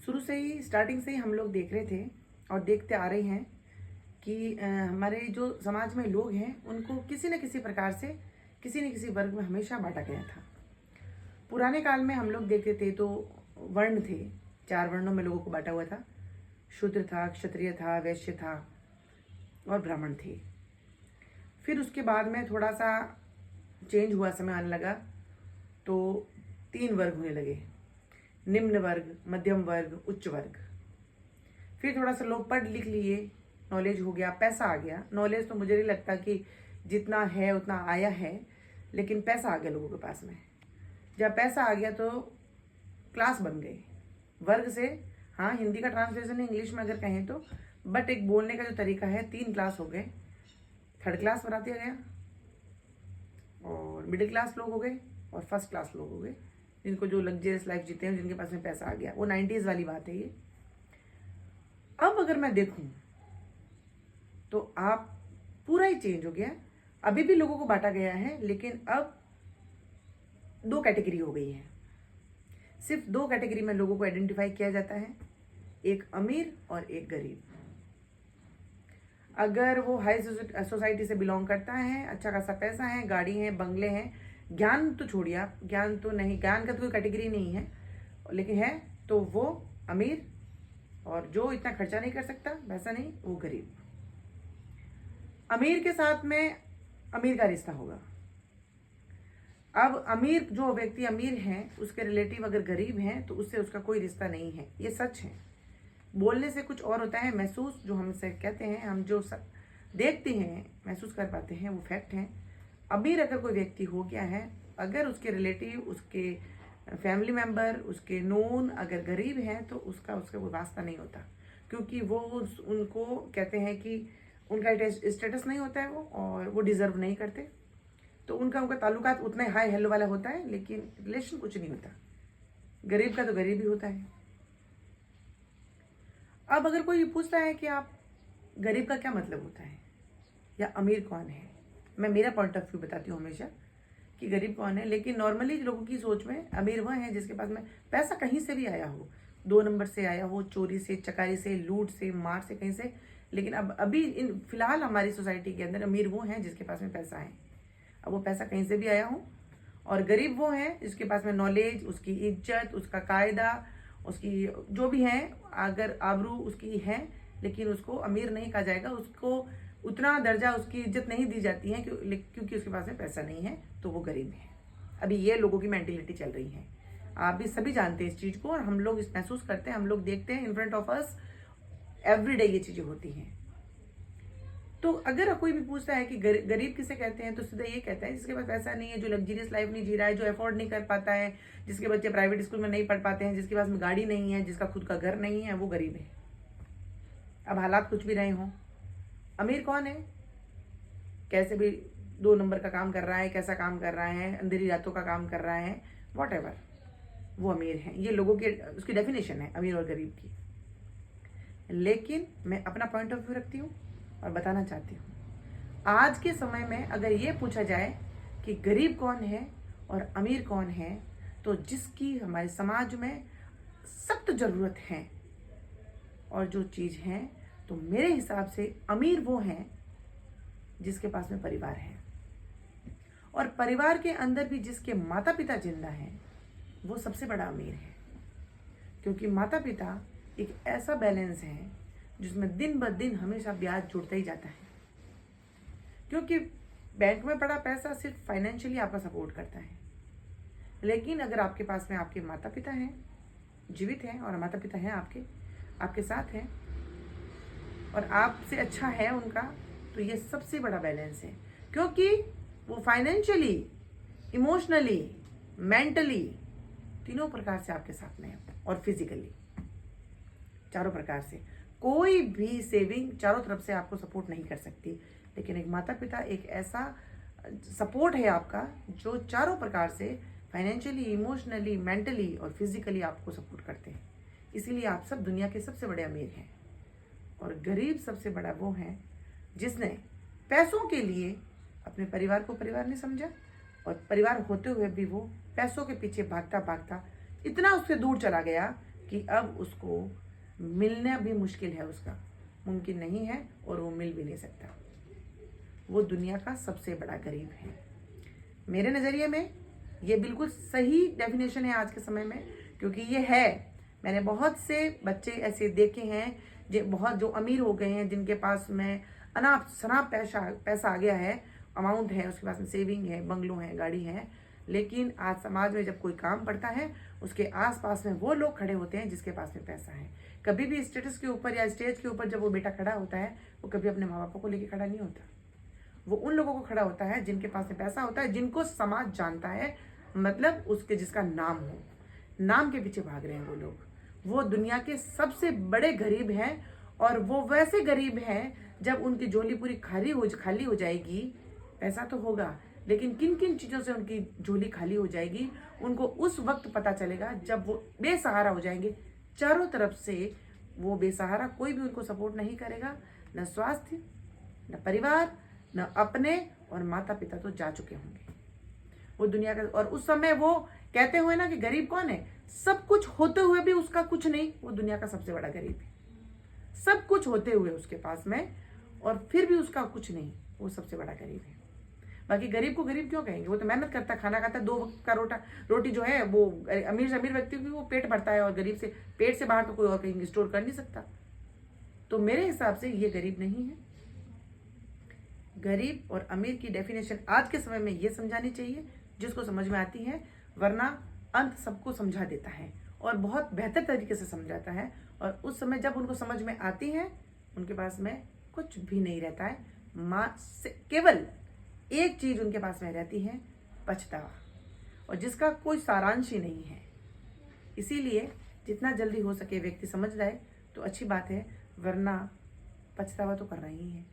शुरू से ही स्टार्टिंग से ही हम लोग देख रहे थे और देखते आ रहे हैं कि हमारे जो समाज में लोग हैं उनको किसी न किसी प्रकार से किसी न किसी वर्ग में हमेशा बांटा गया था। पुराने काल में हम लोग देखते थे तो वर्ण थे, 4 वर्णों में लोगों को बांटा हुआ था। शूद्र था, क्षत्रिय था, वैश्य था और ब्राह्मण थे। फिर उसके बाद में थोड़ा सा चेंज हुआ, समय आने लगा तो 3 वर्ग होने लगे, निम्न वर्ग, मध्यम वर्ग, उच्च वर्ग। फिर थोड़ा सा लोग पढ़ लिख लिए, नॉलेज हो गया, पैसा आ गया। नॉलेज तो मुझे नहीं लगता कि जितना है उतना आया है, लेकिन पैसा आ गया लोगों के पास में। जब पैसा आ गया तो क्लास बन गई वर्ग से। हाँ, हिंदी का ट्रांसलेशन है इंग्लिश में अगर कहें तो, बट एक बोलने का जो तरीका है 3 क्लास हो गए। 3rd क्लास बना दिया गया और मिडिल क्लास लोग हो गए और 1st क्लास लोग हो गए, जिनको जो लग्जरियस लाइफ जीते हैं, जिनके पास में पैसा आ गया। वो 90s वाली बात है ये। अब अगर मैं देखूं तो आप पूरा ही चेंज हो गया। अभी भी लोगों को बांटा गया है, लेकिन अब 2 कैटेगरी हो गई है। सिर्फ 2 कैटेगरी में लोगों को आइडेंटिफाई किया जाता है, एक अमीर और एक गरीब। अगर वो हाई सोसाइटी से बिलोंग करता है, अच्छा खासा पैसा है, गाड़ी है, बंगले हैं, ज्ञान तो छोड़िए आप, ज्ञान तो नहीं, ज्ञान का तो कोई कैटेगरी नहीं है, लेकिन है तो वो अमीर, और जो इतना खर्चा नहीं कर सकता वैसा नहीं, वो गरीब। अमीर के साथ में अमीर का रिश्ता होगा। अब अमीर, जो व्यक्ति अमीर है उसके रिलेटिव अगर गरीब हैं तो उससे उसका कोई रिश्ता नहीं है। ये सच है। बोलने से कुछ और होता है, महसूस जो हमसे कहते हैं, हम जो देखते हैं, महसूस कर पाते हैं, वो फैक्ट है। अमीर अगर कोई व्यक्ति हो गया है, अगर उसके रिलेटिव, उसके फैमिली मेंबर, उसके नोन अगर गरीब हैं तो उसका कोई वास्ता नहीं होता, क्योंकि वो उनको कहते हैं कि उनका स्टेटस नहीं होता है वो, और वो डिजर्व नहीं करते। तो उनका ताल्लुकात उतना ही हाई हेलो वाला होता है, लेकिन रिलेशन कुछ नहीं होता। गरीब का तो गरीब ही होता है। अब अगर कोई पूछता है कि आप गरीब का क्या मतलब होता है या अमीर कौन है, मैं मेरा पॉइंट ऑफ व्यू बताती हूँ हमेशा कि गरीब कौन है। लेकिन नॉर्मली लोगों की सोच में अमीर वह है जिसके पास में पैसा कहीं से भी आया हो, 2 नंबर से आया हो, चोरी से, चकारी से, लूट से, मार से, कहीं से। लेकिन अब अभी इन फिलहाल हमारी सोसाइटी के अंदर अमीर वो हैं जिसके पास में पैसा है, अब वो पैसा कहीं से भी आया हो। और गरीब वो हैं जिसके पास में नॉलेज, उसकी इज्जत, उसका कायदा, उसकी जो भी है, अगर आबरू उसकी है, लेकिन उसको अमीर नहीं कहा जाएगा, उसको उतना दर्जा, उसकी इज्जत नहीं दी जाती है क्योंकि उसके पास में पैसा नहीं है, तो वो गरीब है। अभी ये लोगों की मेंटेलिटी चल रही है। आप भी सभी जानते हैं इस चीज़ को, और हम लोग इस महसूस करते हैं, हम लोग देखते हैं in front of us everyday ये चीज़ें होती हैं। तो अगर कोई भी पूछता है कि गरीब किसे कहते हैं, तो सीधा ये कहता है जिसके पास पैसा नहीं है, जो लग्जरियस लाइफ नहीं जी रहा है, जो अफोर्ड नहीं कर पाता है, जिसके बच्चे प्राइवेट स्कूल में नहीं पढ़ पाते हैं, जिसके पास में गाड़ी नहीं है, जिसका खुद का घर नहीं है, वो गरीब है। अब हालात कुछ भी रहे हों। अमीर कौन है? कैसे भी 2 नंबर का काम कर रहा है, कैसा काम कर रहा है, अंधेरी रातों का काम कर रहा है, वॉट एवर, वो अमीर है। ये लोगों की उसकी डेफिनेशन है अमीर और गरीब की। लेकिन मैं अपना पॉइंट ऑफ व्यू रखती हूँ और बताना चाहती हूँ, आज के समय में अगर ये पूछा जाए कि गरीब कौन है और अमीर कौन है, तो जिसकी हमारे समाज में सख्त ज़रूरत है और जो चीज़ है, तो मेरे हिसाब से अमीर वो हैं जिसके पास में परिवार है, और परिवार के अंदर भी जिसके माता पिता जिंदा हैं, वो सबसे बड़ा अमीर है। क्योंकि माता पिता एक ऐसा बैलेंस है जिसमें दिन ब दिन हमेशा ब्याज जुड़ता ही जाता है। क्योंकि बैंक में पड़ा पैसा सिर्फ फाइनेंशियली आपका सपोर्ट करता है, लेकिन अगर आपके पास में आपके माता पिता हैं, जीवित हैं, और माता पिता हैं आपके साथ हैं, और आपसे अच्छा है उनका, तो ये सबसे बड़ा बैलेंस है। क्योंकि वो फाइनेंशियली, इमोशनली, मेंटली, तीनों प्रकार से आपके साथ में है, और फिजिकली, चारों प्रकार से। कोई भी सेविंग चारों तरफ से आपको सपोर्ट नहीं कर सकती, लेकिन एक माता पिता एक ऐसा सपोर्ट है आपका जो चारों प्रकार से फाइनेंशियली, इमोशनली, मेंटली और फिजिकली आपको सपोर्ट करते हैं। इसीलिए आप सब दुनिया के सबसे बड़े अमीर हैं। और गरीब सबसे बड़ा वो है जिसने पैसों के लिए अपने परिवार को परिवार नहीं समझा, और परिवार होते हुए भी वो पैसों के पीछे भागता भागता इतना उससे दूर चला गया कि अब उसको मिलना भी मुश्किल है, उसका मुमकिन नहीं है और वो मिल भी नहीं सकता। वो दुनिया का सबसे बड़ा गरीब है। मेरे नज़रिए में ये बिल्कुल सही डेफिनेशन है आज के समय में, क्योंकि ये है। मैंने बहुत से बच्चे ऐसे देखे हैं जो अमीर हो गए हैं, जिनके पास में अनाप शनाप पैसा आ गया है, अमाउंट है, उसके पास में सेविंग है, बंगलों है, गाड़ी है, लेकिन आज समाज में जब कोई काम पड़ता है उसके आसपास में वो लोग खड़े होते हैं जिसके पास में पैसा है। कभी भी स्टेटस के ऊपर या स्टेज के ऊपर जब वो बेटा खड़ा होता है, वो कभी अपने माँ बापों को लेके खड़ा नहीं होता। वो उन लोगों को खड़ा होता है जिनके पास में पैसा होता है, जिनको समाज जानता है, मतलब उसके जिसका नाम हो। नाम के पीछे भाग रहे हैं वो लोग। वो दुनिया के सबसे बड़े गरीब हैं, और वो वैसे गरीब हैं जब उनकी झोली पूरी खाली हो जाएगी। पैसा तो होगा, लेकिन किन किन चीज़ों से उनकी झोली खाली हो जाएगी उनको उस वक्त पता चलेगा जब वो बेसहारा हो जाएंगे। चारों तरफ से वो बेसहारा, कोई भी उनको सपोर्ट नहीं करेगा, न स्वास्थ्य, न परिवार, न अपने, और माता पिता तो जा चुके होंगे वो दुनिया का। और उस समय वो कहते हुए ना कि गरीब कौन है, सब कुछ होते हुए भी उसका कुछ नहीं, वो दुनिया का सबसे बड़ा गरीब है। सब कुछ होते हुए उसके पास में और फिर भी उसका कुछ नहीं, वो सबसे बड़ा गरीब है। बाकी गरीब को गरीब क्यों कहेंगे, वो तो मेहनत करता है, खाना खाता है, 2 वक्त का रोटी जो है वो अमीर से अमीर व्यक्ति की वो पेट भरता है, और गरीब से पेट से बाहर तो कोई और कहीं स्टोर कर नहीं सकता। तो मेरे हिसाब से ये गरीब नहीं है। गरीब और अमीर की डेफिनेशन आज के समय में ये समझानी चाहिए जिसको समझ में आती है, वरना अंत सबको समझा देता है और बहुत बेहतर तरीके से समझाता है। और उस समय जब उनको समझ में आती है, उनके पास में कुछ भी नहीं रहता है, केवल एक चीज उनके पास में रहती है, पछतावा, और जिसका कोई सारांश ही नहीं है। इसीलिए जितना जल्दी हो सके व्यक्ति समझ जाए तो अच्छी बात है, वरना पछतावा तो करना ही है।